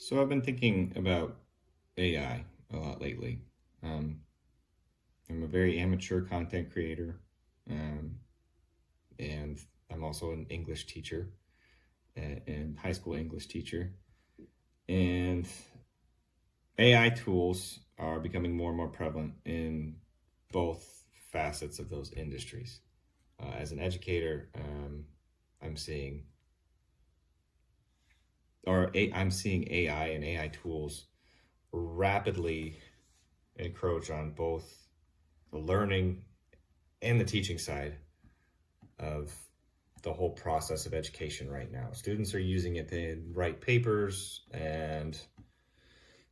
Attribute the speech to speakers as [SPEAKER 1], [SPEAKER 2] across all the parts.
[SPEAKER 1] So I've been thinking about AI a lot lately. Um, I'm a very amateur content creator, um, and I'm also an English teacher and high school English teacher. And AI tools are becoming more and more prevalent in both facets of those industries. As an educator, I'm seeing I'm seeing AI and AI tools rapidly encroach on both the learning and the teaching side of the whole process of education right now. Students are using it to write papers, and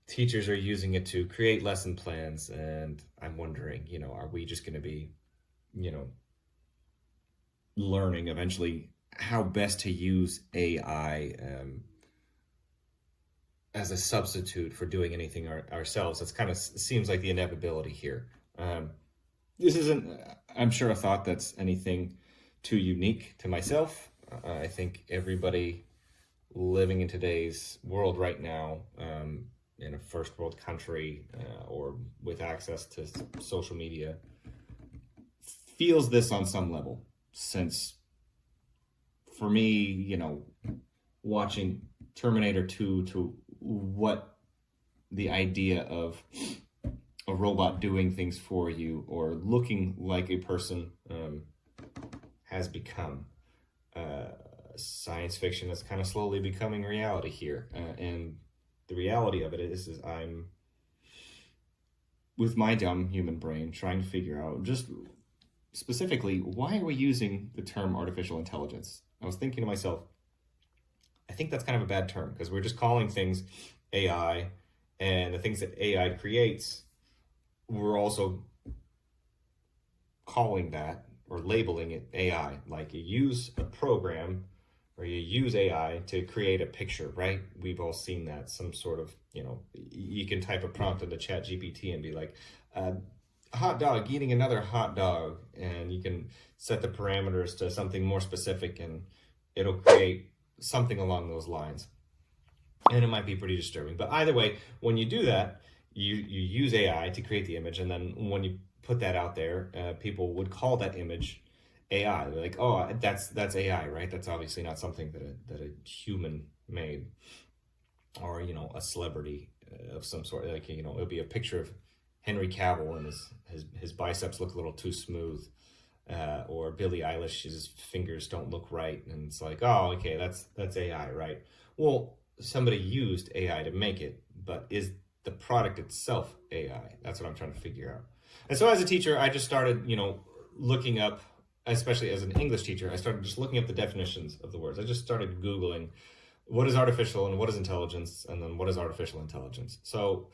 [SPEAKER 1] teachers are using it to create lesson plans. And I'm wondering, are we just going to be, you know, learning eventually how best to use AI as a substitute for doing anything ourselves? That's kind of seems like the inevitability here. Um, this isn't, I'm sure, a thought that's anything too unique to myself. I think everybody living in today's world right now, in a first world country or with access to social media, feels this on some level. Since for me, watching Terminator 2 to what the idea of a robot doing things for you or looking like a person has become. Science fiction is kind of slowly becoming reality here. And the reality of it is I'm, with my dumb human brain, trying to figure out just specifically why are we using the term artificial intelligence? I was thinking to myself, I think that's kind of a bad term because we're just calling things AI, and the things that AI creates, we're also calling that or labeling it AI. Like you use a program or you use AI to create a picture, right? We've all seen that. Some sort of, you can type a prompt into Chat GPT and be like, a hot dog eating another hot dog, and you can set the parameters to something more specific and it'll create something along those lines. And it might be pretty disturbing. But either way, when you do that, you use AI to create the image, and then when you put that out there, people would call that image AI. They're like, oh, that's AI, right? That's obviously not something that a human made, or a celebrity of some sort. Like it'll be a picture of Henry Cavill and his biceps look a little too smooth, or Billie Eilish's fingers don't look right, and it's like, oh, okay, that's AI, right? Well, somebody used AI to make it, but is the product itself AI? That's what I'm trying to figure out. And so as a teacher, I just started, looking up, especially as an English teacher, I started just looking up the definitions of the words. I just started Googling what is artificial and what is intelligence, and then what is artificial intelligence. So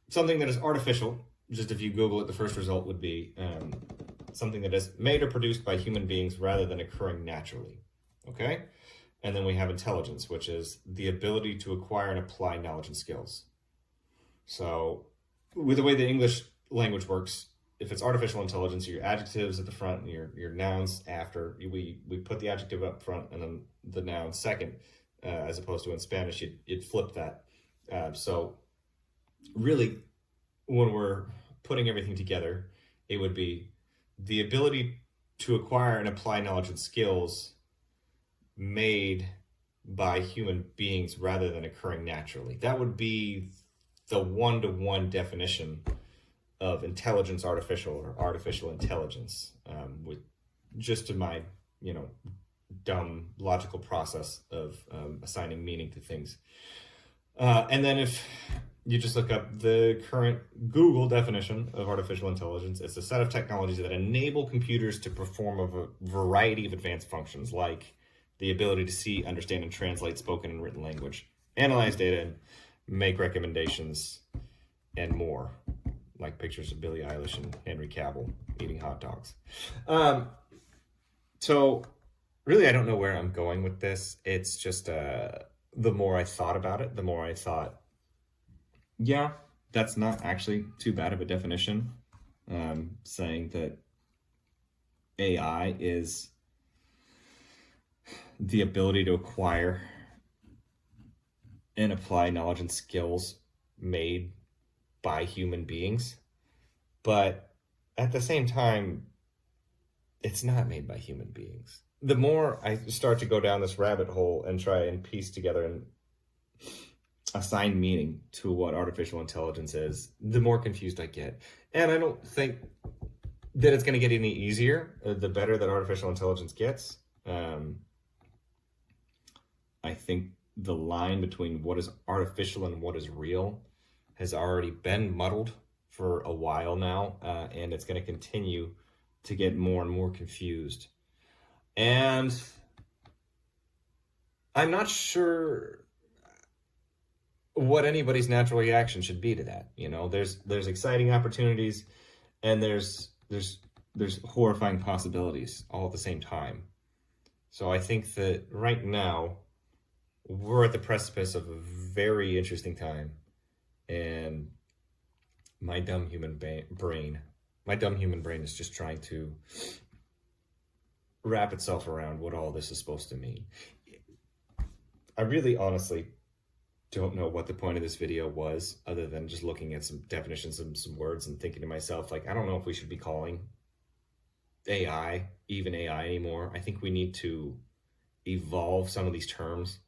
[SPEAKER 1] something that is artificial, just if you Google it, the first result would be something that is made or produced by human beings rather than occurring naturally. Okay? And then we have intelligence, which is the ability to acquire and apply knowledge and skills. So with the way the English language works, if it's artificial intelligence, your adjectives at the front and your nouns after. We put the adjective up front and then the noun second, as opposed to in Spanish, you'd flip that. So really, when we're putting everything together, it would be the ability to acquire and apply knowledge and skills made by human beings rather than occurring naturally. That would be the one-to-one definition of intelligence artificial or artificial intelligence, with just to my dumb logical process of assigning meaning to things. And then if you just look up the current Google definition of artificial intelligence, it's a set of technologies that enable computers to perform a variety of advanced functions, like the ability to see, understand, and translate spoken and written language, analyze data, and make recommendations, and more, like pictures of Billie Eilish and Henry Cavill eating hot dogs. So really, I don't know where I'm going with this. It's just the more I thought about it, the more I thought, yeah, that's not actually too bad of a definition. Saying that AI is the ability to acquire and apply knowledge and skills made by human beings. But at the same time, it's not made by human beings. The more I start to go down this rabbit hole and try and piece together and assign meaning to what artificial intelligence is, the more confused I get. And I don't think that it's going to get any easier the better that artificial intelligence gets. I think the line between what is artificial and what is real has already been muddled for a while now, and it's going to continue to get more and more confused. And I'm not sure what anybody's natural reaction should be to that. You know, there's exciting opportunities, and there's horrifying possibilities all at the same time. So I think that right now we're at the precipice of a very interesting time, and my dumb human brain is just trying to wrap itself around what all this is supposed to mean. I really honestly don't know what the point of this video was, other than just looking at some definitions and some words and thinking to myself, like, I don't know if we should be calling AI even AI anymore. I think we need to evolve some of these terms,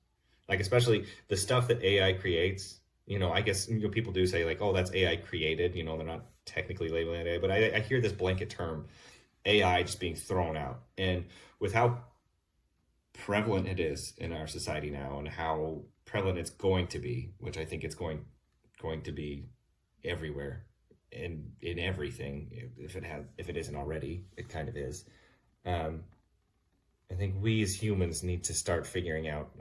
[SPEAKER 1] like especially the stuff that AI creates. You know, I guess, you know, people do say like, oh, that's AI created, you know, they're not technically labeling it AI, but I hear this blanket term AI just being thrown out. And with how prevalent it is in our society now, and how prevalent it's going to be, which I think it's going to be everywhere and in everything, if it isn't already, it kind of is. I think we as humans need to start figuring out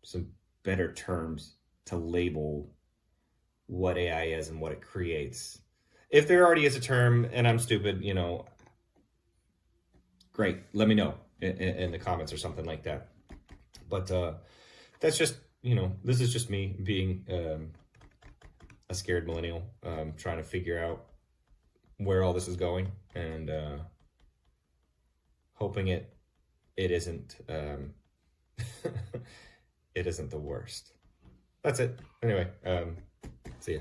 [SPEAKER 1] some better terms to label what AI is and what it creates. If there already is a term and I'm stupid, you know, great, let me know in the comments or something like that. But that's just, you know, this is just me being a scared millennial, trying to figure out where all this is going, and hoping it isn't it isn't the worst. That's it. Anyway, see ya.